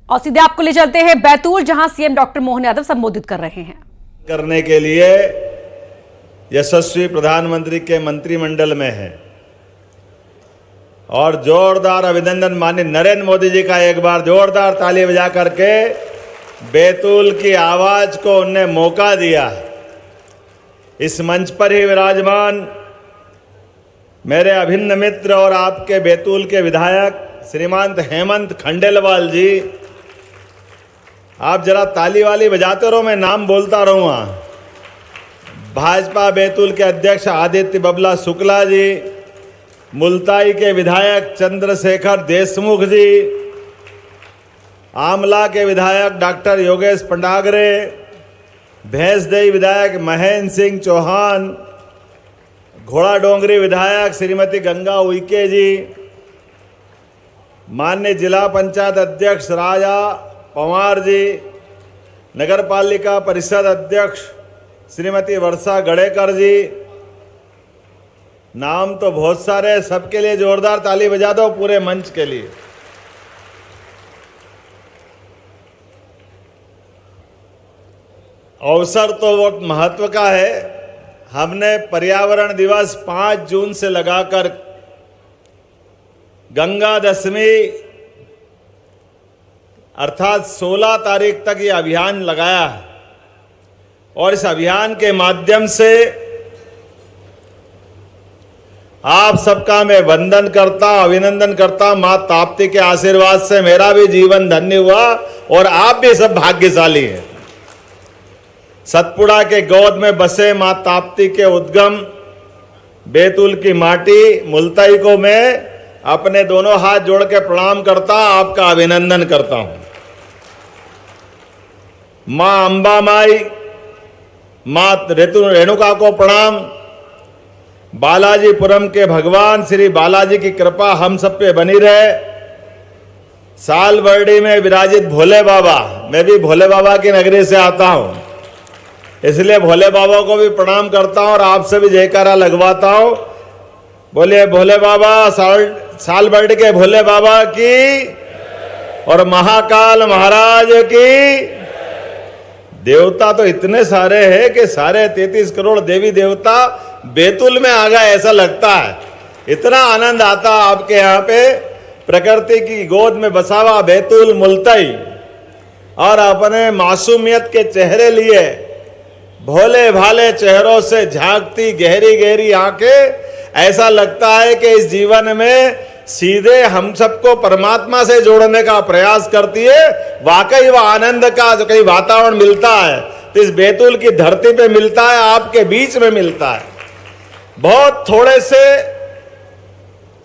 और सीधे आपको ले चलते हैं बैतूल, जहां सीएम डॉक्टर मोहन यादव संबोधित कर रहे हैं। करने के लिए यशस्वी प्रधानमंत्री के मंत्रिमंडल में है और जोरदार अभिनंदन माननीय नरेंद्र मोदी जी का एक बार जोरदार ताली बजा करके बैतूल की आवाज को उनने मौका दिया। इस मंच पर ही विराजमान मेरे अभिन्न मित्र और आपके बैतूल के विधायक श्रीमान हेमंत खंडेलवाल जी, आप जरा ताली वाली बजाते रहो, मैं नाम बोलता रहूँगा। भाजपा बैतूल के अध्यक्ष आदित्य बबला शुक्ला जी, मुल्ताई के विधायक चंद्रशेखर देशमुख जी, आमला के विधायक डॉक्टर योगेश पंडागरे, भैंसदेई विधायक महेंद्र सिंह चौहान, घोड़ा डोंगरी विधायक श्रीमती गंगा उइके जी, माननीय जिला पंचायत अध्यक्ष राजा पवार जी, नगर पालिका परिषद अध्यक्ष श्रीमती वर्षा गड़ेकर जी, नाम तो बहुत सारे, सबके लिए जोरदार ताली बजा दो पूरे मंच के लिए। अवसर तो बहुत महत्व का है। हमने पर्यावरण दिवस 5 जून से लगाकर गंगा दशमी अर्थात 16 तारीख तक ये अभियान लगाया है और इस अभियान के माध्यम से आप सबका मैं वंदन करता, अभिनंदन करता। मां ताप्ती के आशीर्वाद से मेरा भी जीवन धन्य हुआ और आप भी सब भाग्यशाली हैं। सतपुड़ा के गोद में बसे मां ताप्ती के उद्गम बैतूल की माटी मुल्ताई को मैं अपने दोनों हाथ जोड़ के प्रणाम करता, आपका अभिनंदन करता हूं। मां अंबा माई, मां रेणुका को प्रणाम। बालाजीपुरम के भगवान श्री बालाजी की कृपा हम सब पे बनी रहे। साल बरडी में विराजित भोले बाबा, मैं भी भोले बाबा की नगरी से आता हूं, इसलिए भोले बाबा को भी प्रणाम करता हूं और आपसे भी जयकारा लगवाता हूं। बोलिए भोले बाबा, साल बरडी के भोले बाबा की और महाकाल महाराज की। देवता तो इतने सारे हैं कि सारे 33 करोड़ देवी देवता बैतूल में आ गए ऐसा लगता है। इतना आनंद आता आपके यहाँ पे, प्रकृति की गोद में बसा हुआ बैतूल मुल्ताई और अपने मासूमियत के चेहरे लिए भोले भाले चेहरों से झांकती गहरी गहरी आंखें, ऐसा लगता है कि इस जीवन में सीधे हम सबको परमात्मा से जोड़ने का प्रयास करती है। वाकई वह आनंद का जो कहीं वातावरण मिलता है तो इस बैतूल की धरती पे मिलता है, आपके बीच में मिलता है। बहुत थोड़े से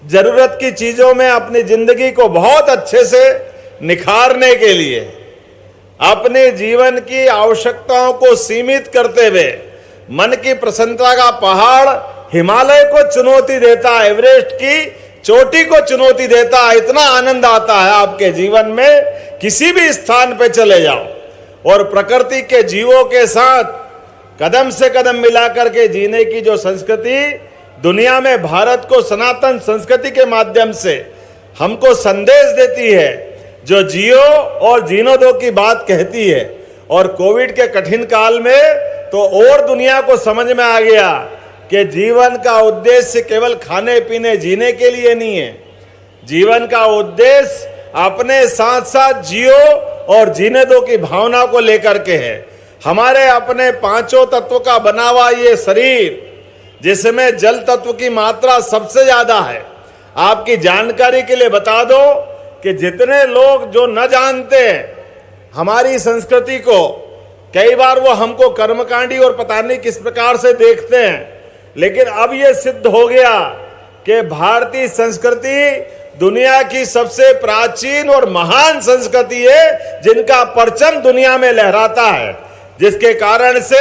जरूरत की चीजों में अपनी जिंदगी को बहुत अच्छे से निखारने के लिए अपने जीवन की आवश्यकताओं को सीमित करते हुए मन की प्रसन्नता का पहाड़ हिमालय को चुनौती देता है, एवरेस्ट की चोटी को चुनौती देता है। इतना आनंद आता है आपके जीवन में, किसी भी स्थान पे चले जाओ और प्रकृति के जीवों के साथ कदम से कदम मिलाकर के जीने की जो संस्कृति दुनिया में भारत को सनातन संस्कृति के माध्यम से हमको संदेश देती है, जो जियो और जीनो दो की बात कहती है। और कोविड के कठिन काल में तो और दुनिया को समझ में आ गया कि जीवन का उद्देश्य केवल खाने पीने जीने के लिए नहीं है। जीवन का उद्देश्य अपने साथ साथ जियो और जीने दो की भावना को लेकर के है। हमारे अपने 5 तत्व का बना हुआ ये शरीर, जिसमें जल तत्व की मात्रा सबसे ज्यादा है। आपकी जानकारी के लिए बता दो कि जितने लोग जो न जानते हैं हमारी संस्कृति को, कई बार वो हमको कर्मकांडी और पता नहीं किस प्रकार से देखते हैं, लेकिन अब ये सिद्ध हो गया कि भारतीय संस्कृति दुनिया की सबसे प्राचीन और महान संस्कृति है, जिनका परचम दुनिया में लहराता है। जिसके कारण से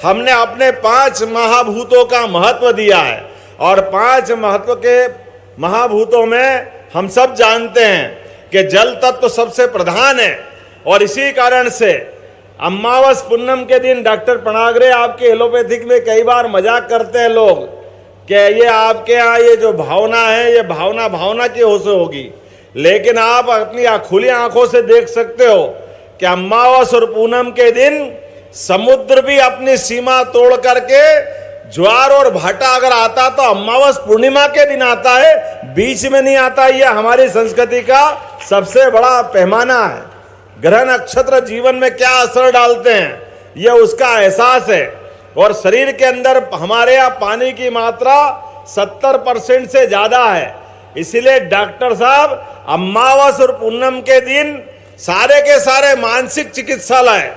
हमने अपने 5 महाभूतों का महत्व दिया है और 5 महत्व के महाभूतों में हम सब जानते हैं कि जल तत्व सबसे प्रधान है। और इसी कारण से अमावस पूनम के दिन डॉक्टर पनागरे आपके एलोपैथिक में कई बार मजाक करते हैं लोग कि ये आपके यहाँ ये जो भावना है, ये भावना की हो से होगी, लेकिन आप अपनी खुली आंखों से देख सकते हो कि अमावस और पूनम के दिन समुद्र भी अपनी सीमा तोड़ करके ज्वार और भाटा अगर आता तो अमावस पूर्णिमा के दिन आता है, बीच में नहीं आता। यह हमारी संस्कृति का सबसे बड़ा पैमाना है। ग्रह नक्षत्र जीवन में क्या असर डालते हैं यह उसका एहसास है। और शरीर के अंदर हमारे यहाँ पानी की मात्रा 70% से ज्यादा है। इसीलिए डॉक्टर साहब अमावस और पूनम के दिन सारे के सारे मानसिक चिकित्सालय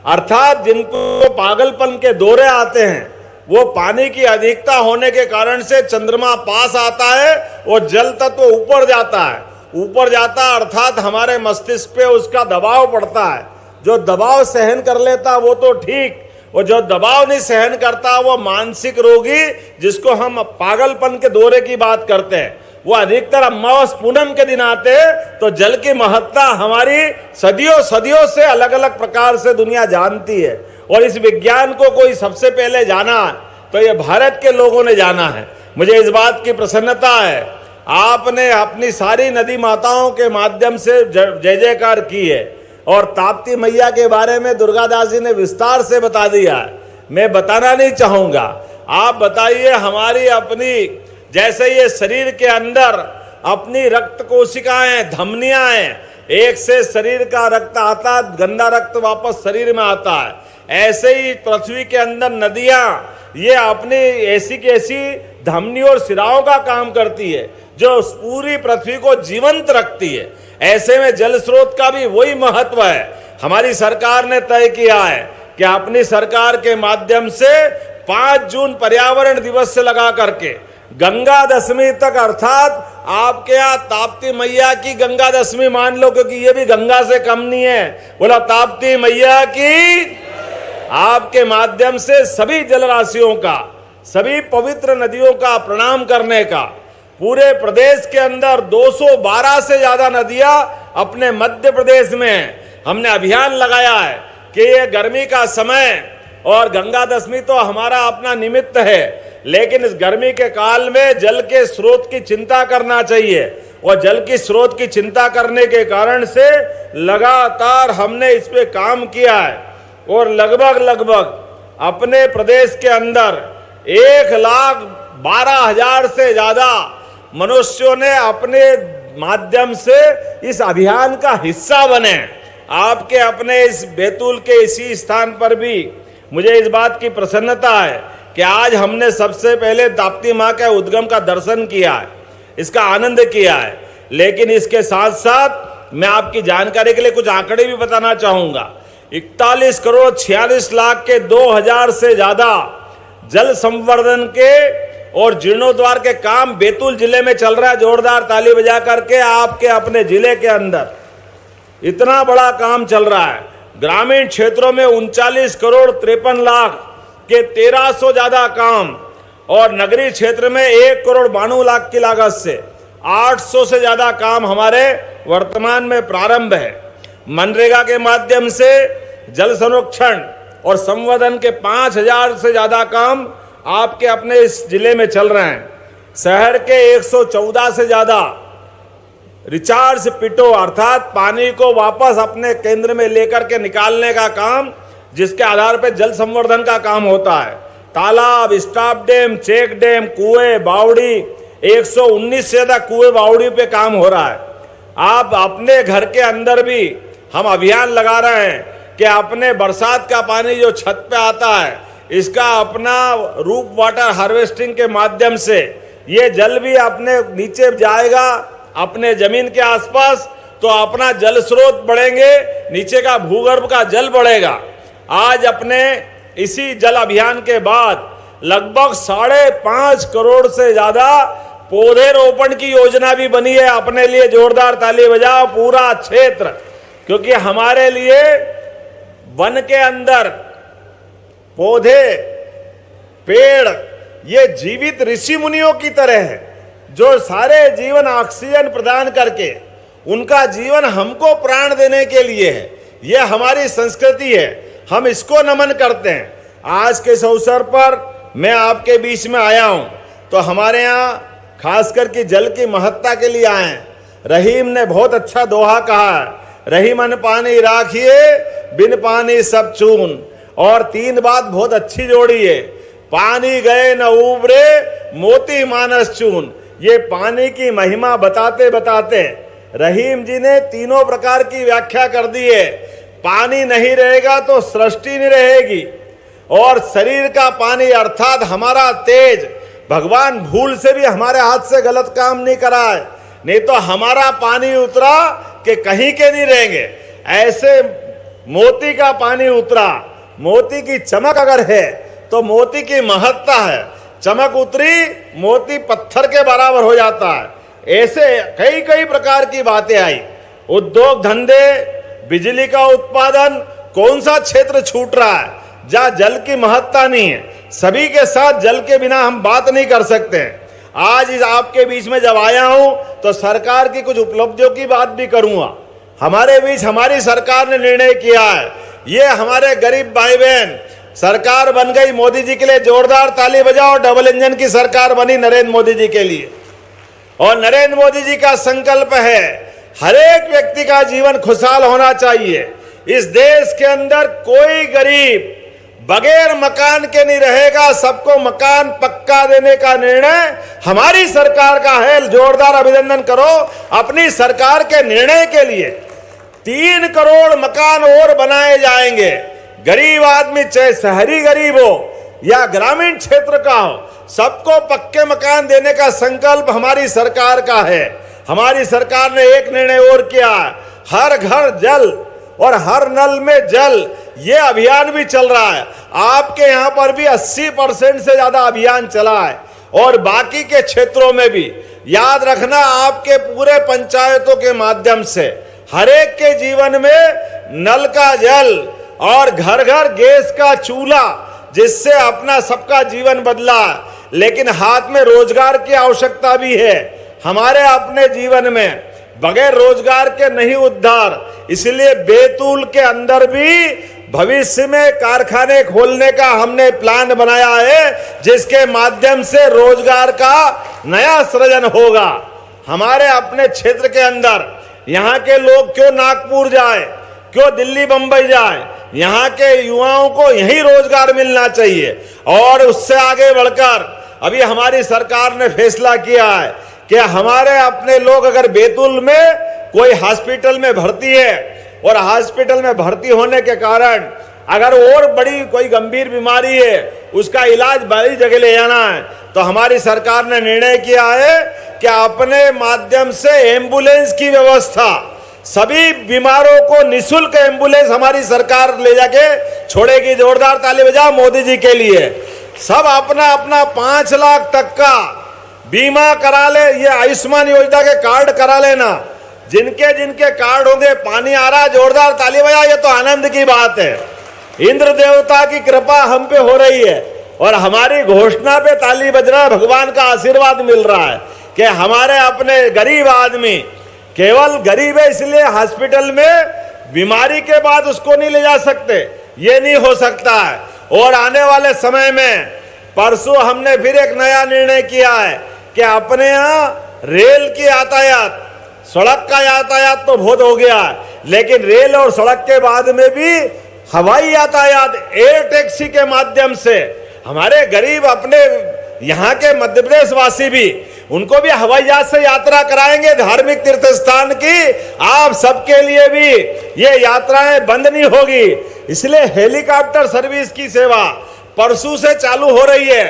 अर्थात जिनको पागलपन के दौरे आते हैं वो पानी की अधिकता होने के कारण से चंद्रमा पास आता है और जल तत्व ऊपर जाता है। ऊपर जाता अर्थात हमारे मस्तिष्क पे उसका दबाव पड़ता है। जो दबाव सहन कर लेता वो तो ठीक, और जो दबाव नहीं सहन करता वो मानसिक रोगी, जिसको हम पागलपन के दौरे की बात करते हैं, वो अधिकतर अमावस पूनम के दिन आते हैं। तो जल की महत्ता हमारी सदियों सदियों से अलग अलग प्रकार से दुनिया जानती है। और इस विज्ञान को कोई सबसे पहले जाना तो ये भारत के लोगों ने जाना है। मुझे इस बात की प्रसन्नता है, आपने अपनी सारी नदी माताओं के माध्यम से जय जयकार की है। और ताप्ती मैया के बारे में दुर्गादास जी ने विस्तार से बता दिया है, मैं बताना नहीं चाहूंगा। आप बताइए, हमारी अपनी जैसे ये शरीर के अंदर अपनी रक्त कोशिकाएं धमनियां हैं, एक से शरीर का रक्त आता, गंदा रक्त वापस शरीर में आता है, ऐसे ही पृथ्वी के अंदर नदियां ये अपनी ऐसी की ऐसी धमनी और सिराओं का काम करती है जो पूरी पृथ्वी को जीवंत रखती है। ऐसे में जल स्रोत का भी वही महत्व है। हमारी सरकार ने तय किया है कि अपनी सरकार के माध्यम से 5 जून पर्यावरण दिवस से लगा करके गंगा दशमी तक, अर्थात आपके यहाँ ताप्ती मैया की गंगा दशमी मान लो, क्योंकि ये भी गंगा से कम नहीं है, बोला ताप्ती मैया की, आपके माध्यम से सभी जलराशियों का, सभी पवित्र नदियों का प्रणाम करने का पूरे प्रदेश के अंदर 212 से ज्यादा नदियां अपने मध्य प्रदेश में हमने अभियान लगाया है कि ये गर्मी का समय और गंगा दशमी तो हमारा अपना निमित्त है, लेकिन इस गर्मी के काल में जल के स्रोत की चिंता करना चाहिए। और जल की स्रोत की चिंता करने के कारण से लगातार हमने इस पे काम किया है। और लगभग अपने प्रदेश के अंदर 1,12,000 से ज्यादा मनुष्यों ने अपने माध्यम से इस अभियान का हिस्सा बने। आपके अपने इस बैतूल के इसी स्थान पर भी मुझे इस बात की प्रसन्नता है कि आज हमने सबसे पहले ताप्ती माँ के उद्गम का दर्शन किया है, इसका आनंद किया है। लेकिन इसके साथ साथ मैं आपकी जानकारी के लिए कुछ आंकड़े भी बताना चाहूंगा। 41 करोड़ 46 लाख के 2000 से ज्यादा जल संवर्धन के और जीर्णोद्वार के काम बैतूल जिले में चल रहा है। जोरदार ताली बजा करके आपके अपने जिले के अंदर इतना बड़ा काम चल रहा है। ग्रामीण क्षेत्रों में 39 करोड़ 53 लाख के 1300 ज्यादा काम, और नगरीय क्षेत्र में 1 करोड़ 92 लाख की लागत से 800 से ज्यादा काम हमारे वर्तमान में प्रारंभ है। मनरेगा के माध्यम से जल संरक्षण और संवर्धन के 5000 से ज्यादा काम आपके अपने इस जिले में चल रहे हैं। शहर के 114 से ज्यादा रिचार्ज पिटो, अर्थात पानी को वापस अपने केंद्र में लेकर के निकालने का काम, जिसके आधार पर जल संवर्धन का काम होता है। तालाब, स्टॉप डैम, चेक डैम, कुएं, बावड़ी, 119 से ज्यादा कुएं बावड़ी पे काम हो रहा है। आप अपने घर के अंदर भी हम अभियान लगा रहे हैं कि अपने बरसात का पानी जो छत पे आता है, इसका अपना रूप वाटर हार्वेस्टिंग के माध्यम से ये जल भी अपने नीचे जाएगा, अपने जमीन के आसपास, तो अपना जल स्रोत बढ़ेंगे, नीचे का भूगर्भ का जल बढ़ेगा। आज अपने इसी जल अभियान के बाद लगभग 5.5 करोड़ से ज्यादा पौधे रोपण की योजना भी बनी है अपने लिए। जोरदार ताली बजाओ पूरा क्षेत्र, क्योंकि हमारे लिए वन के अंदर पौधे, पेड़ ये जीवित ऋषि मुनियों की तरह है, जो सारे जीवन ऑक्सीजन प्रदान करके उनका जीवन हमको प्राण देने के लिए है। ये हमारी संस्कृति है, हम इसको नमन करते हैं। आज के इस अवसर पर मैं आपके बीच में आया हूं, तो हमारे यहाँ खास करके जल की महत्ता के लिए आए हैं। रहीम ने बहुत अच्छा दोहा कहा है, रहीमन पानी राखिए बिन पानी सब चून। और 3 बात बहुत अच्छी जोड़ी है, पानी गए न उबरे मोती मानस चून। ये पानी की महिमा बताते बताते रहीम जी ने तीनों प्रकार की व्याख्या कर दी है। पानी नहीं रहेगा तो सृष्टि नहीं रहेगी, और शरीर का पानी अर्थात हमारा तेज, भगवान भूल से भी हमारे हाथ से गलत काम नहीं कराए, नहीं तो हमारा पानी उतरा कि कहीं के नहीं रहेंगे। ऐसे मोती का पानी उतरा, मोती की चमक अगर है तो मोती की महत्ता है, चमक उतरी मोती पत्थर के बराबर हो जाता है। ऐसे कई कई प्रकार की बातें आई, उद्योग धंधे, बिजली का उत्पादन, कौन सा क्षेत्र छूट रहा है जहाँ जल की महत्ता नहीं है। सभी के साथ जल के बिना हम बात नहीं कर सकते हैं। आज इस आपके बीच में जब आया हूं तो सरकार की कुछ उपलब्धियों की बात भी करूंगा। हमारे बीच हमारी सरकार ने निर्णय किया है, ये हमारे गरीब भाई बहन, सरकार बन गई मोदी जी के लिए जोरदार ताली बजाओ। डबल इंजन की सरकार बनी नरेंद्र मोदी जी के लिए, और नरेंद्र मोदी जी का संकल्प है हर एक व्यक्ति का जीवन खुशहाल होना चाहिए। इस देश के अंदर कोई गरीब बगैर मकान के नहीं रहेगा, सबको मकान पक्का देने का निर्णय हमारी सरकार का है। जोरदार अभिनंदन करो अपनी सरकार के निर्णय के लिए। 3 करोड़ मकान और बनाए जाएंगे। गरीब आदमी चाहे शहरी गरीब हो या ग्रामीण क्षेत्र का हो, सबको पक्के मकान देने का संकल्प हमारी सरकार का है। हमारी सरकार ने एक निर्णय और किया, हर घर जल और हर नल में जल, ये अभियान भी चल रहा है। आपके यहाँ पर भी 80% से ज्यादा अभियान चला है, और बाकी के क्षेत्रों में भी। याद रखना, आपके पूरे पंचायतों के माध्यम से हर एक के जीवन में नल का जल और घर घर गैस का चूल्हा, जिससे अपना सबका जीवन बदला। लेकिन हाथ में रोजगार की आवश्यकता भी है। हमारे अपने जीवन में बगैर रोजगार के नहीं उद्धार, इसलिए बैतूल के अंदर भी भविष्य में कारखाने खोलने का हमने प्लान बनाया है, जिसके माध्यम से रोजगार का नया सृजन होगा। हमारे अपने क्षेत्र के अंदर यहाँ के लोग क्यों नागपुर जाए, क्यों दिल्ली बंबई जाए, यहाँ के युवाओं को यही रोजगार मिलना चाहिए। और उससे आगे बढ़कर अभी हमारी सरकार ने फैसला किया है कि हमारे अपने लोग अगर बैतूल में कोई हॉस्पिटल में भर्ती है, और हॉस्पिटल में भर्ती होने के कारण अगर और बड़ी कोई गंभीर बीमारी है, उसका इलाज बड़ी जगह ले जाना है, तो हमारी सरकार ने निर्णय किया है कि अपने माध्यम से एम्बुलेंस की व्यवस्था, सभी बीमारों को निःशुल्क एम्बुलेंस हमारी सरकार ले जाके छोड़ेगी। जोरदार ताली बजाओ मोदी जी के लिए। सब अपना अपना 5 लाख तक का बीमा करा ले, ये आयुष्मान योजना के कार्ड करा लेना। जिनके जिनके कार्ड होंगे, पानी आ रहा, जोरदार ताली बजाओ, ये तो आनंद की बात है। इंद्र देवता की कृपा हम पे हो रही है, और हमारी घोषणा पे ताली बज रहा है, भगवान का आशीर्वाद मिल रहा है कि हमारे अपने गरीब आदमी, केवल गरीब है इसलिए हॉस्पिटल में बीमारी के बाद उसको नहीं ले जा सकते, ये नहीं हो सकता है। और आने वाले समय में परसों हमने फिर एक नया निर्णय किया है कि अपने यहाँ रेल की यातायात, सड़क का यातायात तो बहुत हो गया है, लेकिन रेल और सड़क के बाद में भी हवाई यातायात, एयर टैक्सी के माध्यम से हमारे गरीब अपने यहाँ के मध्य प्रदेश वासी भी, उनको भी हवाई जहाज से यात्रा कराएंगे धार्मिक तीर्थ स्थान की। आप सबके लिए भी ये यात्राएं बंद नहीं होगी, इसलिए हेलीकॉप्टर सर्विस की सेवा परसों से चालू हो रही है।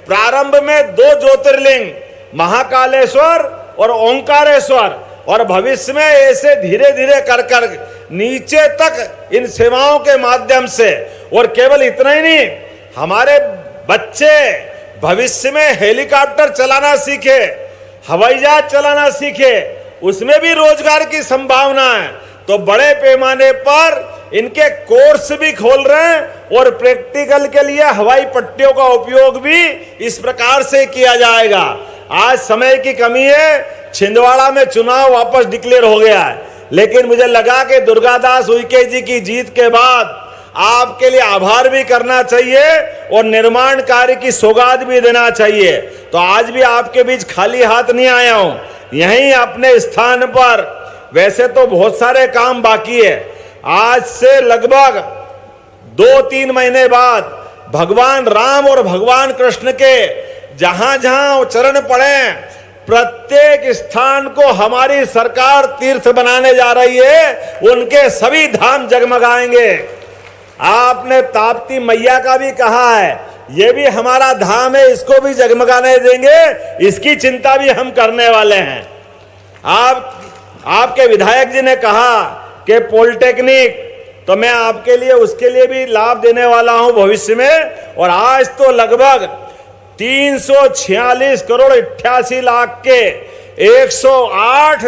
प्रारंभ में 2 ज्योतिर्लिंग महाकालेश्वर और ओंकारेश्वर, और भविष्य में ऐसे धीरे धीरे कर कर नीचे तक इन सेवाओं के माध्यम से। और केवल इतना ही नहीं, हमारे बच्चे भविष्य में हेलीकॉप्टर चलाना सीखे, हवाई जहाज चलाना सीखे, उसमें भी रोजगार की संभावना है। तो बड़े पैमाने पर इनके कोर्स भी खोल रहे हैं, और प्रैक्टिकल के लिए हवाई पट्टियों का उपयोग भी इस प्रकार से किया जाएगा। आज समय की कमी है, छिंदवाड़ा में चुनाव वापस डिक्लेयर हो गया है, लेकिन मुझे लगा कि दुर्गादास उइके जी की जीत के बाद आपके लिए आभार भी करना चाहिए और निर्माण कार्य की सौगात भी देना चाहिए। तो आज भी आपके बीच खाली हाथ नहीं आया हूं, यहीं अपने स्थान पर। वैसे तो बहुत सारे काम बाकी है। आज से लगभग 2-3 महीने बाद भगवान राम और भगवान कृष्ण के जहां जहां चरण पड़े, प्रत्येक स्थान को हमारी सरकार तीर्थ बनाने जा रही है। उनके सभी धाम जगमगाएंगे। आपने ताप्ती मैया का भी कहा है, ये भी हमारा धाम है, इसको भी जगमगाने देंगे। इसकी चिंता भी हम करने वाले हैं। आपके विधायक जी ने कहा कि पॉलिटेक्निक, तो मैं आपके लिए उसके लिए भी लाभ देने वाला हूं भविष्य में। और आज तो लगभग 346 करोड़ 88 लाख के 108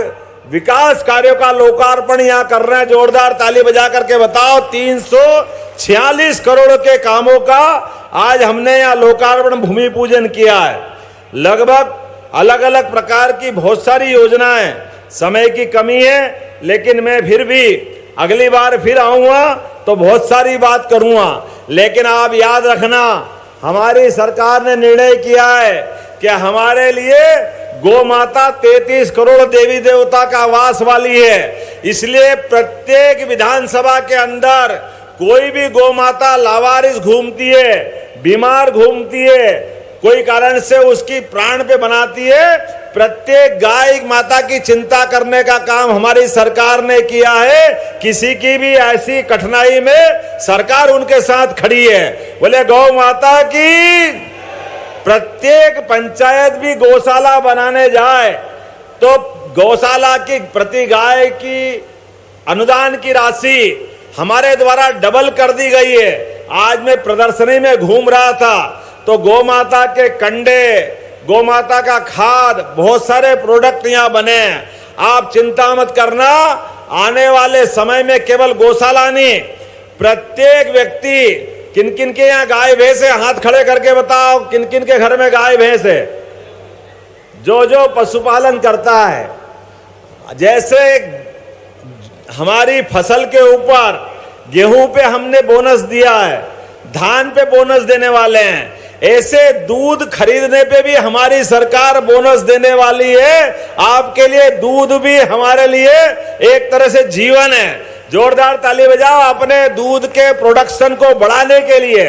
विकास कार्यों का लोकार्पण यहां कर रहे हैं। जोरदार ताली बजा करके बताओ, 346 करोड़ के कामों का आज हमने यहां लोकार्पण भूमि पूजन किया है। लगभग अलग अलग प्रकार की बहुत सारी योजनाएं। समय की कमी है, लेकिन मैं फिर भी अगली बार फिर आऊंगा तो बहुत सारी बात करूंगा। लेकिन आप याद रखना, हमारी सरकार ने निर्णय किया है कि हमारे लिए गौ माता 33 करोड़ देवी देवता का वास वाली है। इसलिए प्रत्येक विधानसभा के अंदर कोई भी गौ माता लावारिस घूमती है, बीमार घूमती है, कोई कारण से उसकी प्राण पे बनाती है, प्रत्येक गाय माता की चिंता करने का काम हमारी सरकार ने किया है। किसी की भी ऐसी कठिनाई में सरकार उनके साथ खड़ी है। बोले गौ माता की। प्रत्येक पंचायत भी गौशाला बनाने जाए तो गौशाला की प्रति गाय की अनुदान की राशि हमारे द्वारा डबल कर दी गई है। आज मैं प्रदर्शनी में घूम रहा था तो गौ माता के कंडे, गौ माता का खाद, बहुत सारे प्रोडक्ट यहाँ बने हैं। आप चिंता मत करना, आने वाले समय में केवल गौशाला नहीं, प्रत्येक व्यक्ति, किन किन के यहाँ गाय भैंस है, हाथ खड़े करके बताओ, किन किन के घर में गाय भैंस है। जो जो पशुपालन करता है, जैसे हमारी फसल के ऊपर गेहूं पे हमने बोनस दिया है, धान पे बोनस देने वाले हैं, ऐसे दूध खरीदने पे भी हमारी सरकार बोनस देने वाली है। आपके लिए दूध भी हमारे लिए एक तरह से जीवन है। जोरदार ताली बजाओ। अपने दूध के प्रोडक्शन को बढ़ाने के लिए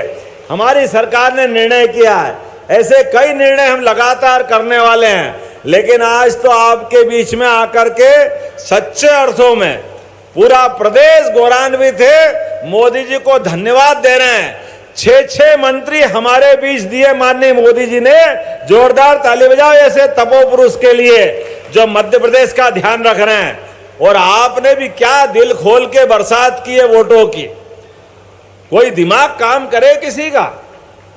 हमारी सरकार ने निर्णय किया है। ऐसे कई निर्णय हम लगातार करने वाले हैं। लेकिन आज तो आपके बीच में आकर के सच्चे अर्थों में पूरा प्रदेश गौरवान्वित है। मोदी जी को धन्यवाद दे रहे हैं। 6 मंत्री हमारे बीच दिए माननीय मोदी जी ने। जोरदार ताली बजाओ ऐसे तपोपुरुष के लिए जो मध्य प्रदेश का ध्यान रख रहे हैं। और आपने भी क्या दिल खोल के बरसात की है वोटों की। कोई दिमाग काम करे किसी का।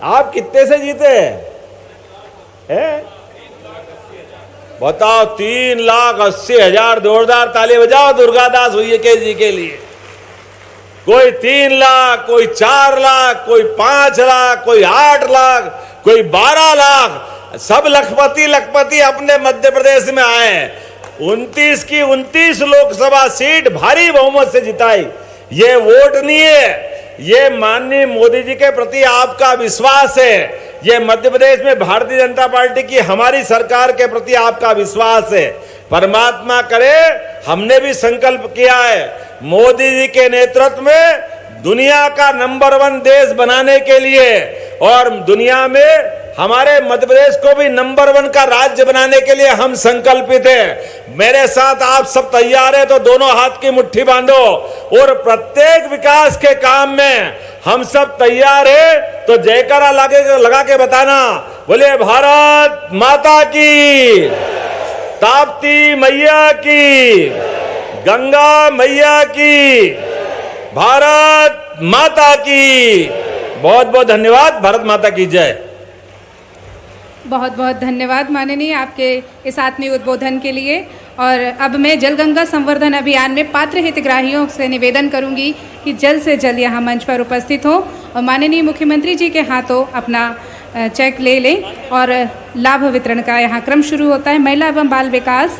आप कितने से जीते हैं? बताओ, 3,80,000। जोरदार ताली बजाओ दुर्गादास उइके जी के लिए। कोई 3 लाख, कोई 4 लाख, कोई 5 लाख, कोई 8 लाख, कोई 12 लाख, सब लखपति अपने मध्य प्रदेश में आए। 29 की 29 लोकसभा सीट भारी बहुमत से जिताई। ये वोट नहीं है, ये माननीय मोदी जी के प्रति आपका विश्वास है। ये मध्य प्रदेश में भारतीय जनता पार्टी की हमारी सरकार के प्रति आपका विश्वास है। परमात्मा करे, हमने भी संकल्प किया है मोदी जी के नेतृत्व में दुनिया का नंबर 1 देश बनाने के लिए, और दुनिया में हमारे मध्य प्रदेश को भी नंबर 1 का राज्य बनाने के लिए हम संकल्पित हैं। मेरे साथ आप सब तैयार हैं तो दोनों हाथ की मुट्ठी बांधो और प्रत्येक विकास के काम में हम सब तैयार हैं। तो जयकारा लगा के बताना, बोले भारत माता की, ताप्ती मैया की, गंगा मैया की, भारत माता की। बहुत बहुत धन्यवाद। भारत माता की जय। बहुत बहुत धन्यवाद माननीय आपके इस आत्मीय उद्बोधन के लिए। और अब मैं जल गंगा संवर्धन अभियान में पात्र हितग्राहियों से निवेदन करूंगी कि जल्द से जल्द यहाँ मंच पर उपस्थित हो और माननीय मुख्यमंत्री जी के हाथों अपना चेक ले लें और लाभ वितरण का यहाँ क्रम शुरू होता है। महिला एवं बाल विकास